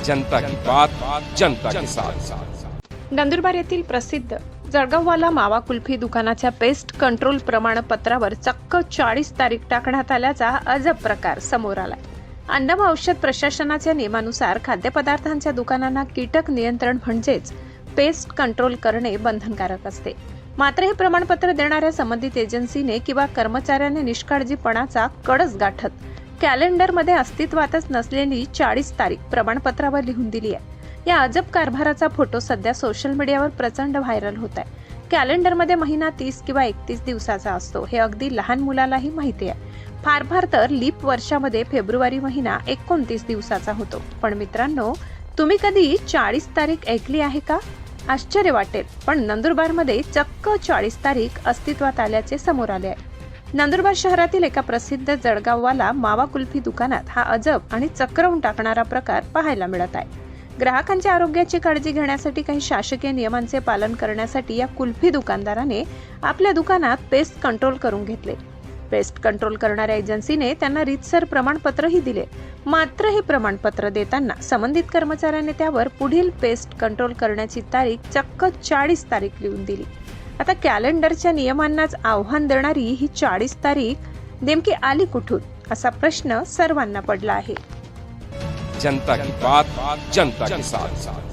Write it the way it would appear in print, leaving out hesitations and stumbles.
जनता की बात, जनता के साथ। नंदुरबार येथील प्रसिद्ध जळगाववाला मावा कुल्फी दुकानाच्या पेस्ट कंट्रोल प्रमाणपत्रावर चक्क 40 तारीख टाकण्यात आल्याचा अजब प्रकार समोर आलाय। अन्न व औषध प्रशासनाच्या नियमानुसार खाद्यपदार्थांच्या दुकानांना कीटक नियंत्रण म्हणजेच पेस्ट कंट्रोल करणे बंधनकारक असते। मात्र हे प्रमाणपत्र देणाऱ्या संबंधित एजन्सीने किंवा कर्मचाऱ्याने निष्काळजीपणाचा कळस गाठत कॅलेंडरमध्ये अस्तित्वातच नसलेली 40 तारीख प्रमाणपत्रावर लिहून दिली आहे। या अजब कारभाराचा फोटो सध्या सोशल मीडियावर प्रचंड व्हायरल होत आहे। कॅलेंडरमध्ये महिना 30 किंवा 31 दिवसाचा असतो हे अगदी लहान मुलालाही माहिती आहे। फार तर लीप वर्षामध्ये फेब्रुवारी महिना 29 दिवसाचा होतो। पण मित्रांनो, तुम्ही कधी 40 तारीख ऐकली आहे का? आश्चर्य वाटेल, पण नंदुरबारमध्ये चक्क 40 तारीख अस्तित्वात आल्याचे समोर आले आहे। नंदुरबार शहरातील एका प्रसिद्ध जळगाववाला मावा कुल्फी दुकानात हा अजब आणि चक्रावून टाकणारा प्रकार पाहायला मिळत आहे। ग्राहकांच्या आरोग्याची काळजी घेण्यासाठी काही शासकीय नियमांचे पालन करण्यासाठी या कुल्फी दुकानदाराने आपल्या दुकानात पेस्ट कंट्रोल करून घेतले। पेस्ट कंट्रोल करणाऱ्या एजन्सीने त्यांना रीतसर प्रमाणपत्रही दिले। मात्र हे प्रमाणपत्र देताना संबंधित कर्मचाऱ्याने त्यावर पुढील पेस्ट कंट्रोल करण्याची तारीख चक्क 40 तारीख लिहून दिली। आता कॅलेंडरच्या नियमांनाच आव्हान देणारी ही 40 तारीख नेमकी आली कुठून, असा प्रश्न सर्वांना पडला आहे। जनता की बात, जनता के साथ।